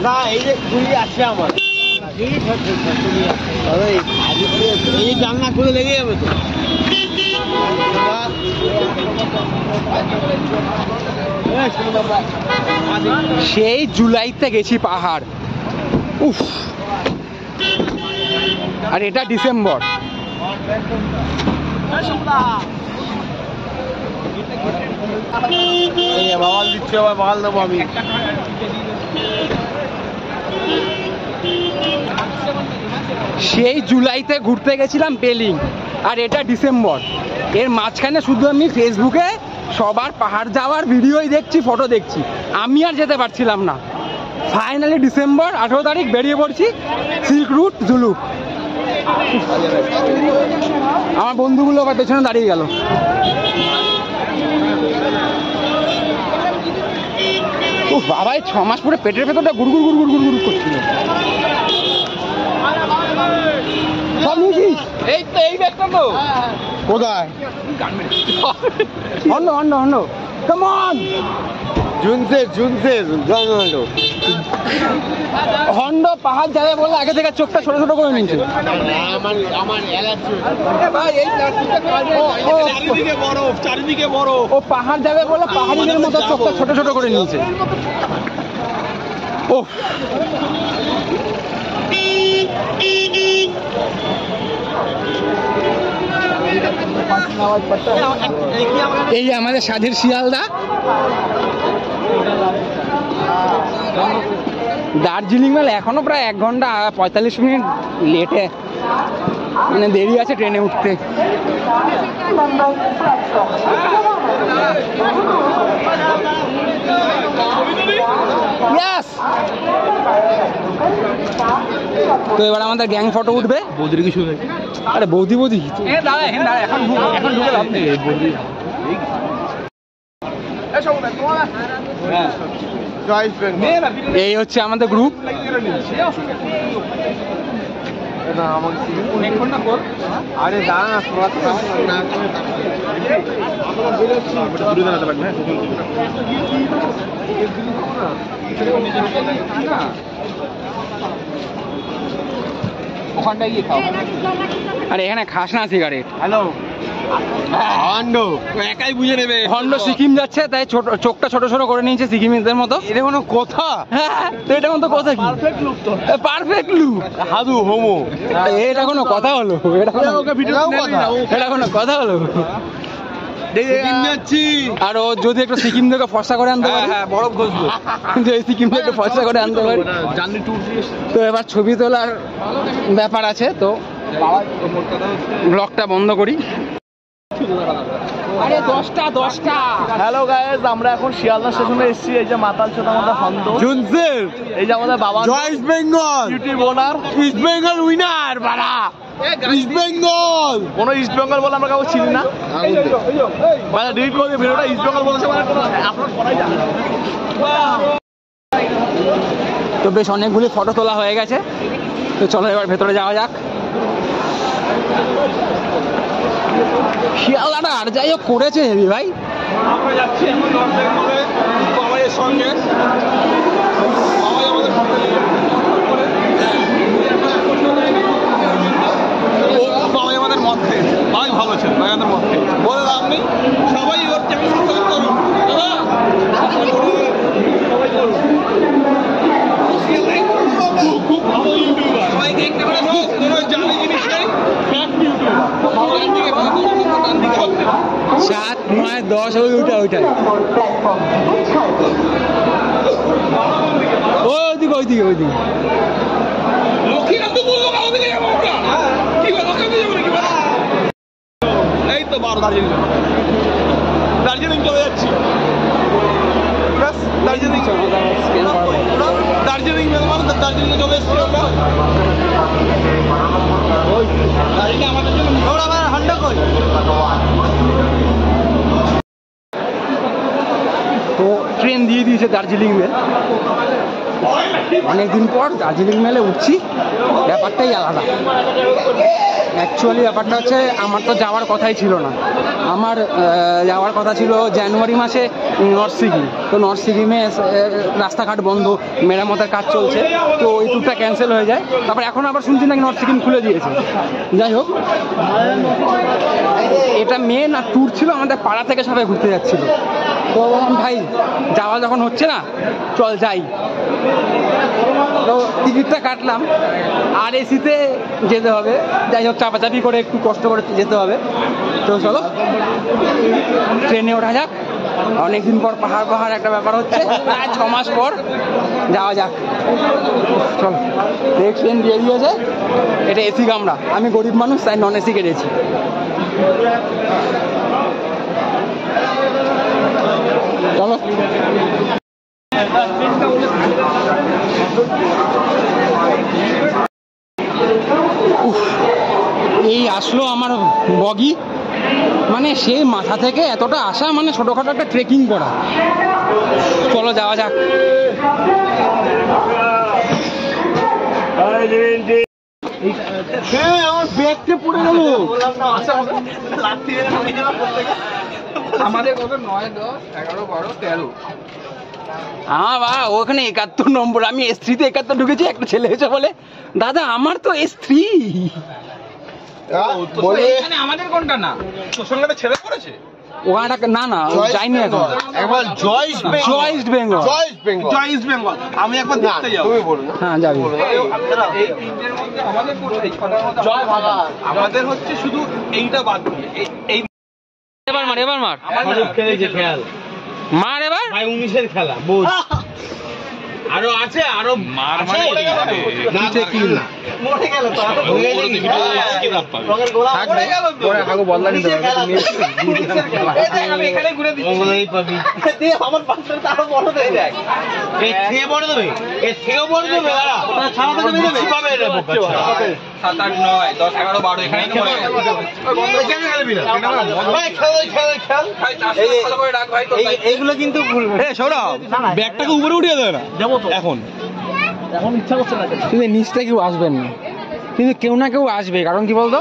না এই যে ঘুরি আছে আমার এই জানলা খুলে লেগে যাবে তো। সেই জুলাইতে গেছি পাহাড়, উফ। আর এটা ডিসেম্বর। বাবাল দিচ্ছে, আবার বাবাল দেবো আমি। সেই জুলাইতে ঘুরতে গেছিলাম পেলিং, আর এটা ডিসেম্বর। এর মাঝখানে শুধু আমি ফেসবুকে সবার পাহাড় যাওয়ার ভিডিওই দেখছি, ফটো দেখছি, আমি আর যেতে পারছিলাম না। ফাইনালি ডিসেম্বর 18 তারিখ বেরিয়ে পড়ছি সিল্ক রুট জুলুক। আমার বন্ধুগুলো আবার পেছনে দাঁড়িয়ে গেল। ও বাবা, 6 মাস পরে পেটের ভেতরটা গুড়গুড় গুড়গুড় গুড়গুড় করছিল। সব নিয়েছিস? এই তো এই ব্যাগটা তো কোথায়? হন্ড হন্ড হন্ড, কাম অন। হন্ড পাহাড় যাবে বলে আগে থেকে চোখটা ছোট ছোট করে নিয়েছে। চারিদিকে বড়। ও পাহাড় যাবে বলে পাহাড়িদের মতো চোখটা ছোট ছোট করে নিয়েছে। ও এই আমাদের স্বাধীন শিয়ালদা। দার্জিলিং মেল এখনো প্রায় 1 ঘন্টা 45 মিনিট লেটে, মানে দেরি আছে ট্রেনে উঠতে। তো এবার আমাদের গ্যাং ফটো উঠবে। বৌদির কিছু নেই। আরে বৌদি বৌদি এখন ঢুকে লাভ নেই। এই হচ্ছে আমাদের গ্রুপ। আরে দাঁড়া না, ওখানটায় গিয়ে খাও। আরে এখানে খাস না সিগারেট। হ্যালো হন্ড, একাই বুঝে নেবে। হন্ড সিকিম যাচ্ছে, তাই চোখটা ছোট ছোট করে নিয়েছে সিকিমিদের মতো। এটা কোনো কথা? হ্যাঁ, তো এটা কোনো কথা কি? পারফেক্ট লুক তো, পারফেক্ট লুক। হাদু হোমো। এটা কোনো কথা হলো? এটা কোনো কথা হলো? আর ও যদি একটু সিকিম থেকে ফর্সা করে আনতে পারে, বরফ ঘষবো। সিকিম থেকে ফর্সা করে আনতে পারে। তো এবার ছবি তোলার ব্যাপার আছে, তো ব্লগটা বন্ধ করি। আরে 10টা। হ্যালো গাইস, আমরা এখন শিয়ালদা স্টেশনে এসেছি। এই যে মাতাল ছোটা আমাদের হন্দ, এই যে আমাদের বাবা ইস্ট বেঙ্গল ইউটিউব ওনার, ইস্ট বেঙ্গল উইনার বাড়া, ইস্ট বেঙ্গল। কোনো ইস্ট বেঙ্গল বলে আমরা কাউকে চিনি না, মানে ডিলিট করে ভিডিওটা ইস্ট বেঙ্গল বলেছে, মানে কোনো আপলোড করাই যায় না। তো বেশ অনেকগুলি ফটো তোলা হয়ে গেছে, তো চলো এবার ভেতরে যাওয়া যাক। শিয়ালদাটা আর যাই হোক করেছে হেবি ভাই। আমরা যাচ্ছি এখন বাবাইয়ের সঙ্গে। বাবাই আমাদের বাবাই আমাদের মধ্যে, বাবাই ভালো ছিল, বাবাই আমাদের মধ্যে বলে লাভ নেই। সবাই ওর চ্যানেল সাবস্ক্রাইব করুন দাদা, সবাই করুন। খুব ভালো ইউটিউবার, সবাই দেখতে পারে, কোনো জানি জিনিস নেই, ফ্যাক্ট ইউটিউবার। 7, 9, 10 ওইটাই ওইদিকে লক্ষ্মীকান্ত বললো ওদিকে যাবো আমরা। কি বল, লক্ষ্মীকান্ত যাবো নাকি? এই তো 12 দার্জিলিং চলে যাচ্ছি। দার্জিলিং মেলমান, দার্জিলিং চলে এসছি আমরা। দার্জিলিং আমাদের জন্য হান্ডা কই। তো ট্রেন দিয়ে দিয়েছে দার্জিলিং মেল। অনেকদিন পর দার্জিলিং মেলে উঠছি, ব্যাপারটাই আলাদা। অ্যাকচুয়ালি ব্যাপারটা হচ্ছে আমার তো যাওয়ার কথাই ছিল না, আমার যাওয়ার কথা ছিল জানুয়ারি মাসে নর্থ সিকিম। তো নর্থ সিকিমে রাস্তাঘাট বন্ধ, মেরামতের কাজ চলছে, তো ওই ট্যুরটা ক্যান্সেল হয়ে যায়। তারপর এখন আবার শুনছি নাকি নর্থ সিকিম খুলে দিয়েছে। যাই হোক, এটা মেন আর ট্যুর ছিল আমাদের পাড়া থেকে সবাই ঘুরতে যাচ্ছিল। তো বললাম ভাই যাওয়া যখন হচ্ছে না চল যাই। তো টিকিটটা কাটলাম, আর এসিতে যেতে হবে। যাই হোক, চাপাচাপি করে একটু কষ্ট করে যেতে হবে। তো চলো ট্রেনে ওঠা যাক। অনেকদিন পর পাহাড় একটা ব্যাপার হচ্ছে, প্রায় 6 মাস পর যাওয়া যাক। চলো, ট্রেন দিয়ে দিয়েছে, এটা এসি কামরা। আমি গরিব মানুষ তাই নন এসি কেটেছি। চলো এই আসলো আমার বগি, মানে সেই মাথা থেকে এতটা আসা, মানে ছোটখাটো একটা ট্রেকিং করা। চলো যাওয়া যাক। আমার ব্যাগটা পড়ে গেল। আমাদের কত 9, 10, 11, 12, 13। বা ওখানে 71 নম্বর, আমি S3-তে 71 ঢুকেছি। একটা ছেলে এসে বলে দাদা আমার তো S3। আমাদের কোনটা না, তোর সঙ্গে একটা ছেলে পড়েছে ওখানটা না না যাইনি এখন। একবার জয়েস্ট বেঙ্গল। আমি একবার দেখতে যাব। তুমি বলো। হ্যাঁ যাবি। এই তিনটের মধ্যে আমাদের কোনটা? এই ছটার মধ্যে জয় ভাগা। আমাদের হচ্ছে শুধু এইটা বাদ দিয়ে এই এবার মার আমাদের খেলেছে খেয়াল মার এবার ভাই 19-এর খেলা বুঝ। আরো আছে, আরো মার মানে নিচে কি মরে গেল তো রঙের গোলা মরে গেল তো পরে হাগো বদলা নিতে হবে। আমি এখানে ঘুরে দিচ্ছি, ওই পাবি দে আমার পাশে আরো বড় দেই দেখ। এই থেকে বড় দেবে, এই থেকে বড় দেবে। দাঁড়া ওটা ছাড়া তো দেবে পাবে রে বাচ্চা। 7, 8, 9, 10, 11, 12 এখানে মরে গেল। ওই বন্ধ কেন খেলবি না? ভাই খেল ভাই ভালো করে রাখ ভাই। এইগুলো কিন্তু এই সৌরভ ব্যাগটাকে উপরে উঠিয়ে দেবে না এখন ইচ্ছা করছে না। কিন্তু নিচটা কেউ আসবেন না, কিন্তু কেউ না কেউ আসবে। কারণ কি বলতো,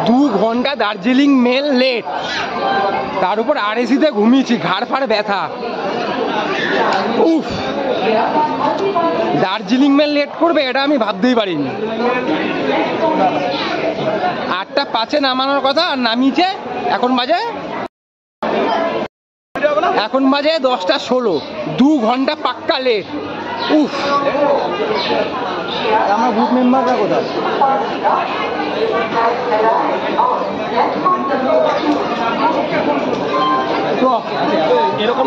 দু ঘন্টা দার্জিলিং মেল লেট, তার উপর RAC-তে ঘুমিয়েছি, ঘাড় ফাড় ব্যথা। উফ, দার্জিলিং মেল লেট করবে এটা আমি ভাবতেই পারিনি। 8টা 5-এ নামানোর কথা, আর নামিয়েছে এখন বাজে 10টা 16। 2 ঘন্টা পাক্কা লেট। উফ, আমার গ্রুপ মেম্বাররা কোথায়?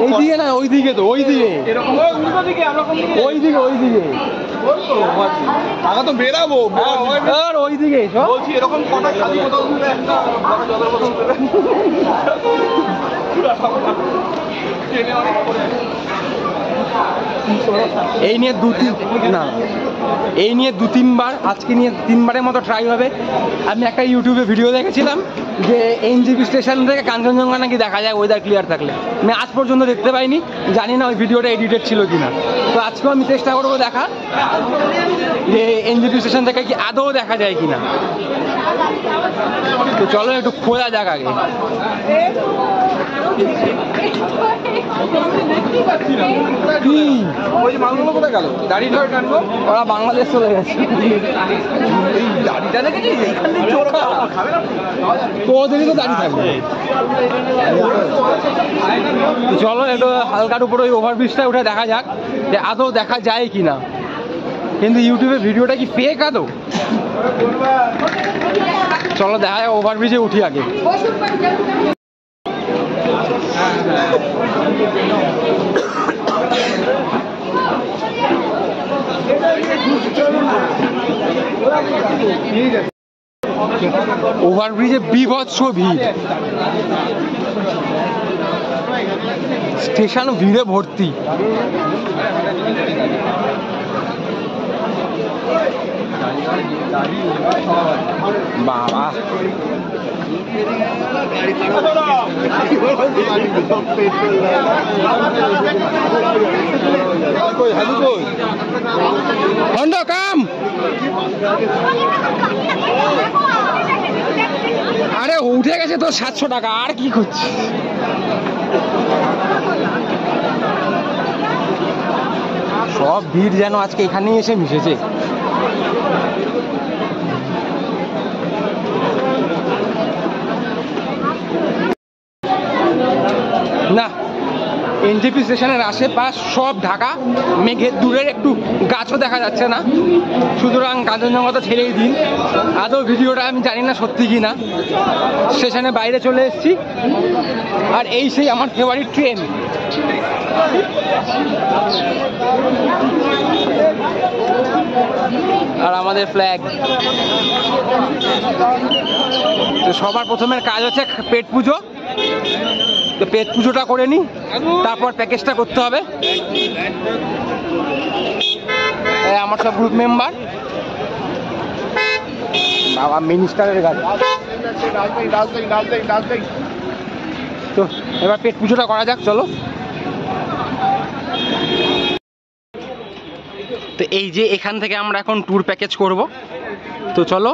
এইদিকে না ওইদিকে, তো ওইদিকে আগে তো বেরাবো আর ওইদিকে বলছি। এরকম কটা খালি বোতল দিলে একটা জলের বোতল দেবে। এই নিয়ে দু তিনবার, আজকে নিয়ে 3বারের মতো ট্রাই হবে। আমি একটা ইউটিউবে ভিডিও দেখেছিলাম যে NGP স্টেশন থেকে কাঞ্চনজঙ্ঘা নাকি দেখা যায় ওয়েদার ক্লিয়ার থাকলে। আমি আজ পর্যন্ত দেখতে পাইনি, জানি না ওই ভিডিওটা এডিটেড ছিল কিনা। তো আজকেও আমি চেষ্টা করবো দেখা যে NGP স্টেশন থেকে কি আদৌ দেখা যায় কিনা। তো চলো একটু খোঁজা যাক আগে। ওরা বাংলাদেশ চলে গেছে। তো ওদেরই তো দাঁড়িয়ে থাকবে। চলো একটু হালকার উপরে ওই ওভারব্রিজটা উঠে দেখা যাক যে আদৌ দেখা যায় কিনা। কিন্তু ইউটিউবে ভিডিওটা কি ফেক আদৌ? চলো দেখা যাক, ওভারব্রিজে উঠি আগে। ওভারব্রিজে বিভৎস ভিড়, স্টেশন ভিড়ে ভর্তি। বাবা কাম, আরে উঠে গেছে তো 700 টাকা, আর কি করছিস? সব ভিড় যেন আজকে এখানেই এসে মিশেছে। না, এনজেপি স্টেশনের আশেপাশ সব ঢাকা, মেঘের দূরের একটু গাছও দেখা যাচ্ছে না, সুতরাং কাঞ্চনজঙ্ঘা তো ছেড়েই দিন। আদৌ ভিডিওটা আমি জানি না সত্যি কি না। স্টেশনে বাইরে চলে এসেছি, আর এই সেই আমার ফেভারিট ট্রেন। আর আমাদের ফ্ল্যাগ। তো সবার প্রথমের কাজ হচ্ছে পেট পুজো। তো পেট পুজোটা করে নি, তারপর প্যাকেজটা করতে হবে। আমার সব গ্রুপ মেম্বার, বাবা মিনিস্টারের গাড়ি। তো এবার পেট পুজোটা করা যাক, চলো। তো এই যে এখান থেকে আমরা এখন ট্যুর প্যাকেজ করব, তো চলো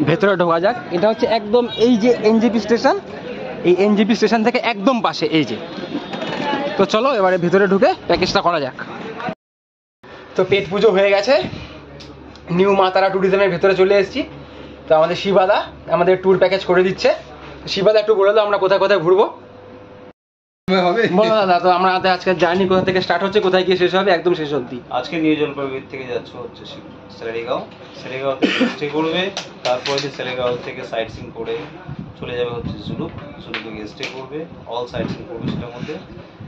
ভেতরে ঢোকা যাক। এটা হচ্ছে একদম এই যে এনজেপি স্টেশন, এই এনজেপি স্টেশন থেকে একদম পাশে এই যে। তো চলো এবারে ভেতরে ঢুকে প্যাকেজটা করা যাক। তো পেট পুজো হয়ে গেছে, নিউ মা তারা ট্যুরিজমের ভেতরে চলে এসেছি। তো আমাদের শিবাদা আমাদের ট্যুর প্যাকেজ করে দিচ্ছে। শিবাদা একটু বলে দাও আমরা কোথায় কোথায় ঘুরবো। বলো দাদা, তো আমরা আজকের জার্নি কোথা থেকে স্টার্ট হচ্ছে, কোথায় গিয়ে শেষ হবে, একদম শেষ অবধি। আজকে নিউ জলপাইগুড়ি থেকে যাচ্ছে হচ্ছে সেলেগাঁও, সেলেগাঁও থেকে স্টে করবে, তারপরে সেলেগাঁও থেকে সাইট সিং করে চলে যাবে হচ্ছে জুলুক, জুলুকে গিয়ে স্টে করবে, অল সাইট সিং করবে সেটার মধ্যে।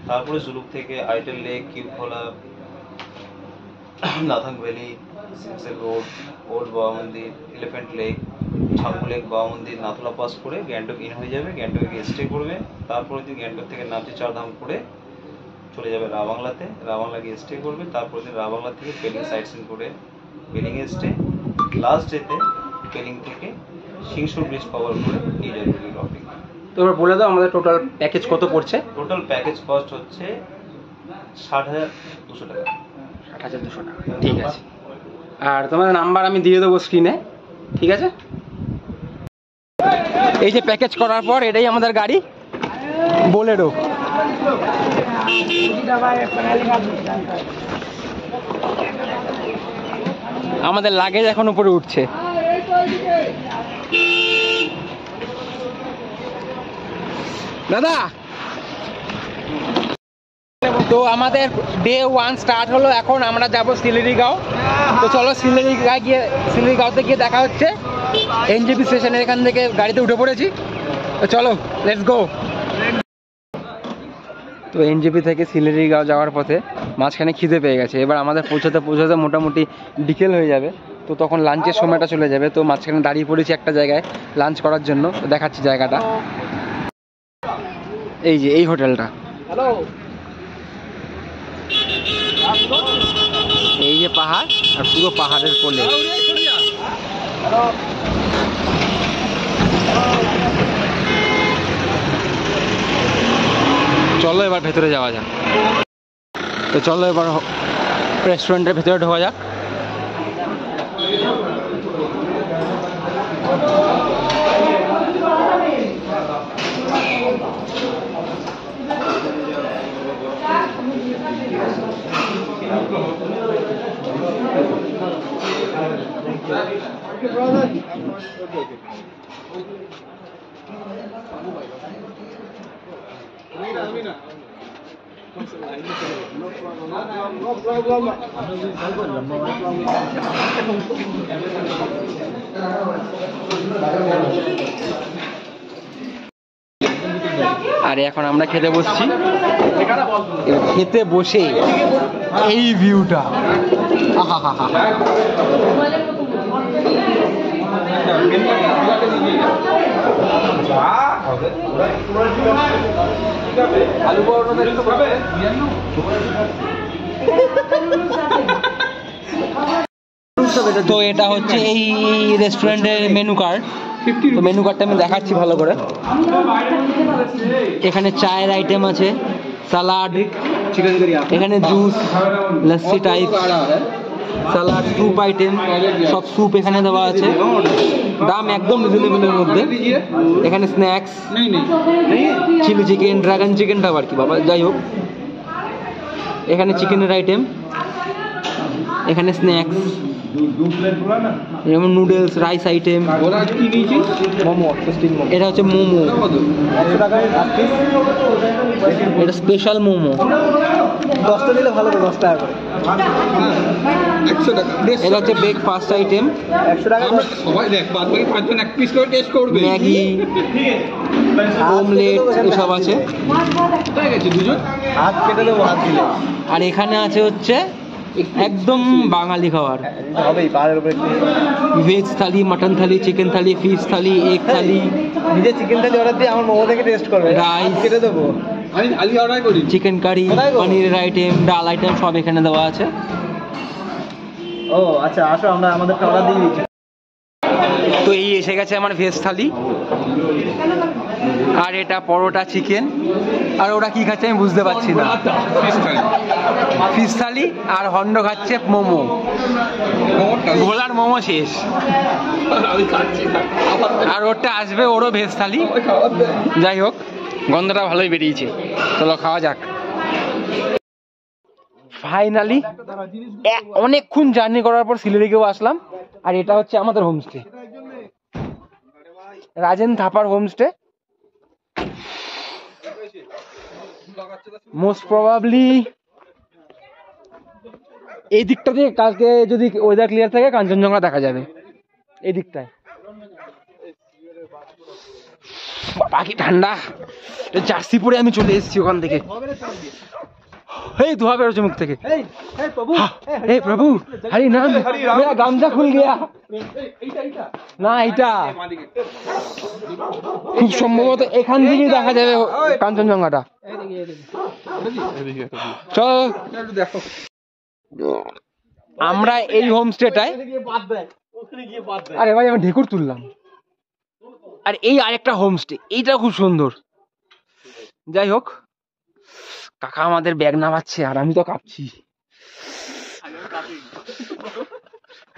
তারপরে জুলুক থেকে আইটেল লেক, কিউখোলা, নাথাং ভ্যালি, সিক্সেল road, old Baba Mandir, elephant lake, ছাগু lake, বাবা মন্দির, নাথুলা পাস করে গ্যাংটক ইন হয়ে যাবে। গ্যাংটকে গিয়ে স্টে করবে, তারপরে দিন গ্যাংটক থেকে নামচি চারধাম করে চলে যাবে রাবাংলাতে, রাবাংলা গিয়ে স্টে করবে। তারপরে দিন রাবাংলা থেকে পেলিং সাইট সিন করে পেলিংয়ে স্টে। লাস্ট ডেতে পেলিং থেকে সিংসুর ব্রিজ কভার করে নিউ জলপাইগুড়ি রফিং। তো এবার বলে দাও আমাদের টোটাল প্যাকেজ কত পড়ছে। টোটাল প্যাকেজ কস্ট হচ্ছে 60,200 টাকা। 60,200 টাকা, ঠিক আছে। আর তোমার নাম্বার আমি দিয়ে দেবো স্ক্রিনে, ঠিক আছে। এই যে প্যাকেজ করার পর এটাই আমাদের গাড়ি বোলেরো। আমাদের লাগেজ এখন উপরে উঠছে। দাদা, তো আমাদের ডে 1 স্টার্ট হলো। এখন আমরা যাব সিলেরিগাঁও। তো চলো সিলেরিগাঁওতে গিয়ে দেখা হচ্ছে। এনজেপি স্টেশনের এখান থেকে গাড়িতে উঠে পড়েছি, তো চলো লেটস গো। তো এনজেপি থেকে সিলেরিগাঁও যাওয়ার পথে মাঝখানে খিদে পেয়ে গেছে। এবার আমাদের পৌঁছাতে মোটামুটি বিকেল হয়ে যাবে। তো তখন লাঞ্চের সময়টা চলে যাবে। তো মাঝখানে দাঁড়িয়ে পড়েছি একটা জায়গায় লাঞ্চ করার জন্য। তো দেখাচ্ছি জায়গাটা, এই যে এই হোটেলটা। এই যে পাহাড়, আর পুরো পাহাড়ের কোলে। চলো এবার ভেতরে যাওয়া যাক। তো চলো এবার রেস্টুরেন্টের ভেতরে ঢোকা যাক। আর এখন আমরা খেতে বসছি। খেতে বসে এই ভিউটা, তো এটা হচ্ছে এই রেস্টুরেন্টের মেনু কার্ড। তো মেনু কার্ডটা আমি দেখাচ্ছি ভালো করে। এখানে চায়ের আইটেম আছে, সালাড, এখানে juice, lassi type, salad, soup item, সব স্যুপ এখানে দেওয়া আছে, দাম একদম রিজনেবলের মধ্যে। এখানে স্ন্যাক্স, চিলি চিকেন, ড্রাগন চিকেনটা আবার কি বাবা, যাই হোক। এখানে চিকেনের আইটেম, এখানে স্ন্যাক্স যেমন নুডলস, রাইস আইটেম, মোমো, এটা হচ্ছে মোমো, এটা স্পেশাল মোমো, 10টা দিলে ভালো হবে, 10 টাকা করে। এটা হচ্ছে ব্রেকফাস্ট আইটেম, 100 টাকা সবাই দেখ, বাদ বাকি 5 জন এক পিস করে টেস্ট করবে। ম্যাগি, অমলেট এসব আছে। হয়ে গেছে দুজন। হাত কেটে দেবো, হাত দিলে আর এখানে আছে হচ্ছে একদম বাঙালি খাবার, হবেই। পাহাড়ের উপরে ভেজ থালি, মাটন থালি, চিকেন থালি, ফিশ থালি, এগ থালি, নিজে চিকেন থালি অর্ডার দিয়ে আমার মোমো থেকে টেস্ট করবে, রাইস কেটে দেবো। আমি আলি অর্ডার করি। চিকেন কারি, পনিরের আইটেম, ডাল আইটেম সব এখানে দেওয়া আছে। ও আচ্ছা, আসো আমরা আমাদেরটা অর্ডার দিয়ে দিচ্ছি। তো এই এসে গেছে আমার ভেজ থালি, আর এটা পরোটা চিকেন, আর ওরা কি খাচ্ছে আমি বুঝতে পারছি না। ফিশ থালি, আর হন্ড খাচ্ছে মোমো, গোলার মোমো শেষ, আর ওরটা আসবে, ওরও ভেজ থালি। যাই হোক, গন্ধটা ভালোই বেরিয়েছে, চলো খাওয়া যাক। ফাইনালি অনেকক্ষণ জার্নি করার পর শিলিগুড়িও আসলাম, আর এটা হচ্ছে আমাদের homestay, Rajen Thapar homestay. Most probably এই দিকটা দিয়ে কালকে যদি ওয়েদার ক্লিয়ার থাকে কাঞ্চনজঙ্ঘা দেখা যাবে এই দিকটায়। বাকি ঠান্ডা, জার্সি পরে আমি চলে এসেছি ওখান থেকে। এই ধোয়া বেরোচ্ছে মুখ থেকে। এই প্রভু, হরি নাম, মেরা গামছা খুল গিয়া। না, এইটা খুব সম্ভবত এখান থেকেই দেখা যাবে কাঞ্চনজঙ্ঘাটা। চল আমরা এই হোমস্টেটায়, আরে ভাই আমি ঢেকুর তুললাম। আর এই আরেকটা হোমস্টে, এইটা খুব সুন্দর। যাই হোক, কাকা আমাদের ব্যাগ নামাচ্ছে আর আমি তো কাঁপছি।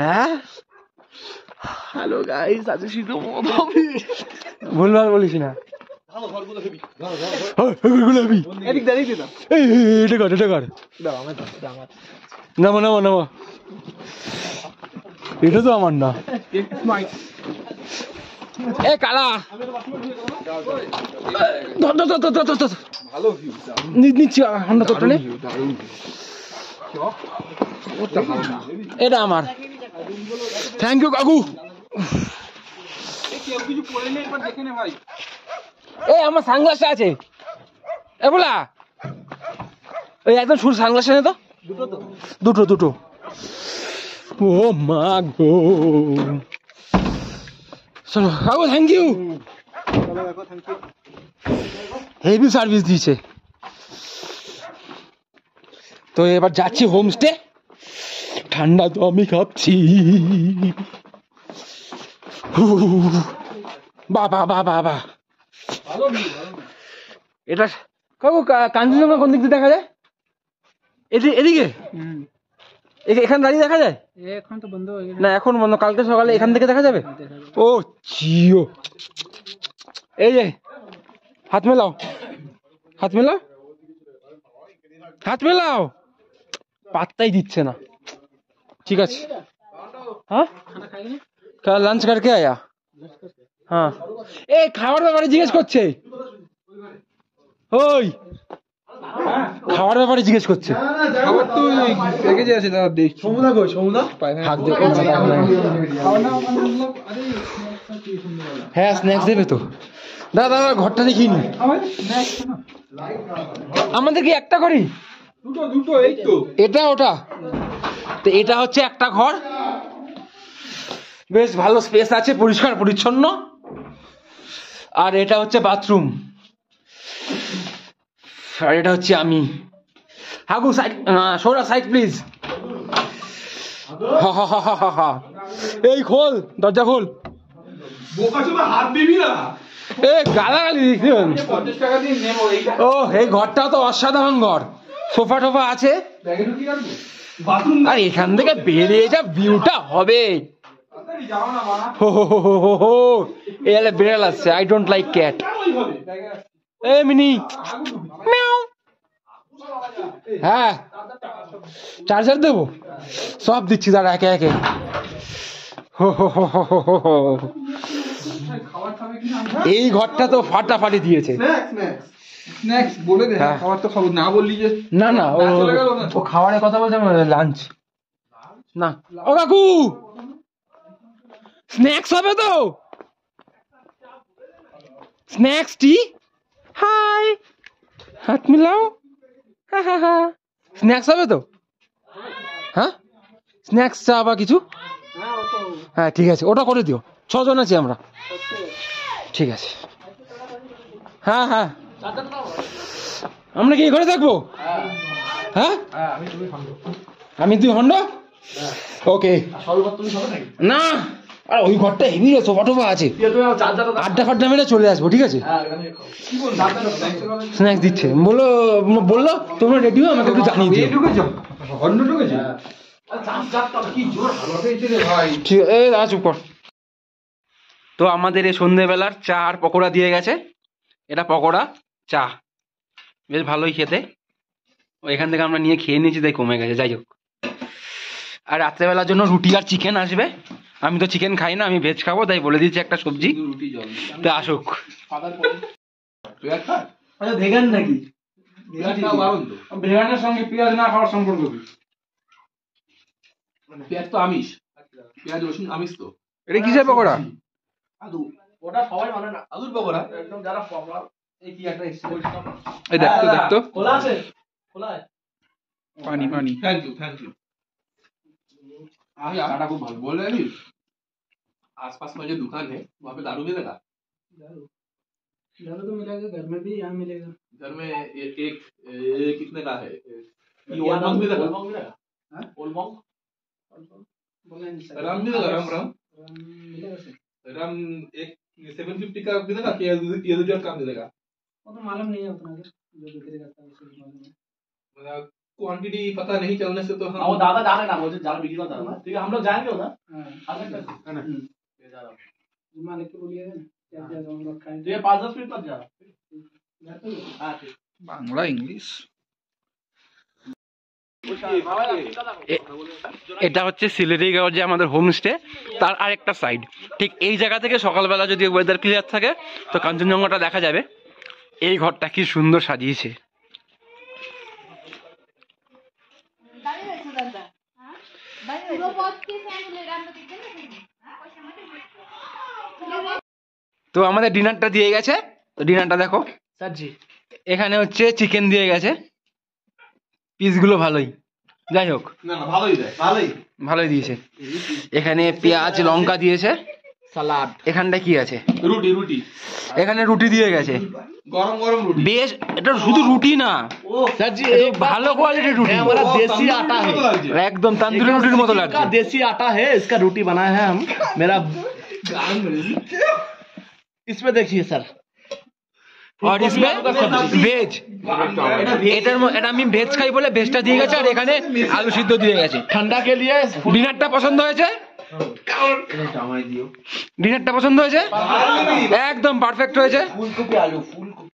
হ্যাঁ, হ্যালো গাইস, আজকে শীত ভুলভাল বলিস না। নামা নামা নামা, এটা তো আমার না। এ কালা, নিচ্ছি ঠান্ডা তোরটা নে, এটা আমার। থ্যাংক ইউ কাকু। এই আমার সানগ্লাস আছে, এ বলা ওই একদম শুরু সানগ্লাস এনে তো, দুটো দুটো। ও মা গো, চলো কাকু, থ্যাংক ইউ, হেভি সার্ভিস দিয়েছে। তো এবার যাচ্ছি হোমস্টে, ঠান্ডা তো আমি কাঁপছি। বাবা বাবা বাবা, এটা কাকু কাঞ্চনজঙ্ঘা কোন দিক দিয়ে দেখা যায়? এদিকে এখানে দাঁড়িয়ে দেখা যায়? এখন তো বন্ধ হয়ে গেছে। না এখন বন্ধ, কালকে সকালে এখান থেকে দেখা যাবে। ও জিও, এই যে হাত মেলাও, হাত মেলাও, হাত মেলাও, পাত্তাই দিচ্ছে না। ঠিক আছে, হ্যাঁ লাঞ্চ করকে আয়া। হ্যাঁ, এই খাবার ব্যাপারে জিজ্ঞেস করছে, ওই খাবার ব্যাপারে জিজ্ঞেস করছে। হ্যাঁ স্ন্যাক্স দেবে তো। দাদা ঘরটা দেখিনি, আমাদের কি একটা ঘরই? দুটো এই তো, এটা ওটা তো, এটা হচ্ছে একটা ঘর, বেশ ভালো স্পেস আছে, পরিষ্কার পরিচ্ছন্ন। আর এটা হচ্ছে বাথরুম, আর এটা হচ্ছে আমি। হাগু সাইড, সৌরা সাইড প্লিজ। এই খোল, দরজা খোল। হাত দিবি না, এ গালাগালি দিচ্ছেন। ও এই ঘরটা তো অসাধারণ ঘর, সোফা টোফা আছে। আর এখান থেকে বেরিয়ে যা ভিউটা হবে, বেড়াল আসছে। I don't like cat. A mini, হ্যাঁ চার্জার দেবো, সব দিচ্ছি দাঁড়া একে একে। এই ঘরটা তো ফাটাফাটি দিয়েছে। না না, ও খাবারের কথা বলছে, লাঞ্চ না। ও কাকু, স্ন্যাক্স হবে তো? স্ন্যাক্স টি, হাই, হাত মিলাও। স্ন্যাক্স হবে তো? হ্যাঁ, স্ন্যাক্স চা বা কিছু? হ্যাঁ ঠিক আছে, ওটা করে দিও। 6 জন আছি আমরা। ঠিক আছে, হ্যাঁ হ্যাঁ। আমরা কি ঘরে থাকবো? হ্যাঁ, আমি তুই হন্ডা। ওকে না, আর ওই ঘরটা হেভি সোফা টোফা আছে, আড্ডা ফাড্ডা মেরে চলে আসবো। ঠিক আছে, স্ন্যাক্স দিচ্ছে। বললো তোমরা রেডি হো, আমাকে একটু জানিয়ে দিও। চুপ কর। তো আমাদের এই সন্ধ্যেবেলার চা আর পকোড়া দিয়ে গেছে। এটা পকোড়া, চা বেশ ভালোই খেতে। এখান থেকে আমরা নিয়ে খেয়ে নিয়েছি, তাই কমে গেছে। যাই হোক, আর রাত্রেবেলার জন্য রুটি আর চিকেন আসবে। আমি তো চিকেন খাই না, আমি ভেজ খাবো, তাই বলে দিচ্ছি একটা সবজি। তো আসুক। ভেগান নাকি? ভেগানের সঙ্গে পেঁয়াজ না খাওয়ার সম্পর্ক কি? পেঁয়াজ তো আমিষ, পেঁয়াজ রসুন আমিষ তো। এটা কিসের পকোড়া? আলু, ওটা সবাই মানে না, আলুর পকোড়া একদম। যারা পকোড়া এই কি একটা এসছে, এই দেখতো খোলা আছে, খোলা আছে। पानी पानी। Thank you thank you. हाँ यार, आटा को बोल रहे हैं आसपास में जो दुकान है वहाँ पे दारू मिलेगा? दारू तो मिलेगा, घर में भी, यहाँ मिलेगा। घर में एक कितने का है? ओलमोंग मिलेगा? ओलमोंग राम मिलेगा? राम राम एक 750 का मिलेगा कि ये दूसरा काम मिलेगा? वो तो मालूम नहीं है उतना, जो बिक्री करता है उसको मालूम है। मतलब क्वांटिटी पता नहीं चलने से तो हम वो दादा जा रहे ना, मुझे ज़्यादा बिक्री होता है ना। ठीक है, हम लोग जाएंगे उधर। आ सकते हैं ना? ये जा रहा हूँ, मालिक को बोलिएगा ना, क्या क्या हम लोग खाएंगे। तो ये 5-10 मिनट तक जा रहा है। हाँ ठीक, बांग्ला इंग्लिश। এটা হচ্ছে সিলেটিগড় যে আমাদের হোমস্টে, তার আরেকটা সাইড। ঠিক এই জায়গা থেকে সকালবেলা যদি ওয়েদার ক্লিয়ার থাকে তো কাঞ্চনজঙ্ঘাটা দেখা যাবে। এই ঘরটা কি সুন্দর সাজিয়েছে। তো আমাদের ডিনারটা দিয়ে গেছে, তো ডিনারটা দেখো স্যারজি। এখানে হচ্ছে চিকেন দিয়ে গেছে, পিসগুলো ভালোই। যাই হোক, ভালোই দিয়েছে। এখানে পেঁয়াজ লঙ্কা দিয়েছে, সালাড। এখানটা কি আছে? রুটি। এখানে রুটি দিয়ে গেছে, গরম গরম রুটি। বেশ, এটা শুধু রুটি না স্যারজি, ভালো কোয়ালিটির রুটি। हमारा देसी आटा है, एकदम तंदूरी रोटी মতো লাগছে। देसी आटा है, इसका रोटी बनाया है हम। मेरा इसमें देखिए सर, और इसमें ভেজ। এটা আমি ভেজ খাই বলে ভেজটা দিয়ে গেছে, আর এখানে আলু সিদ্ধ দিয়ে গেছে ঠান্ডা কে লিয়ে। ডিনারটা পছন্দ হয়েছে? ডিনারটা পছন্দ হয়েছে? একদম পারফেক্ট হয়েছে। ফুলকপি আলু, ফুল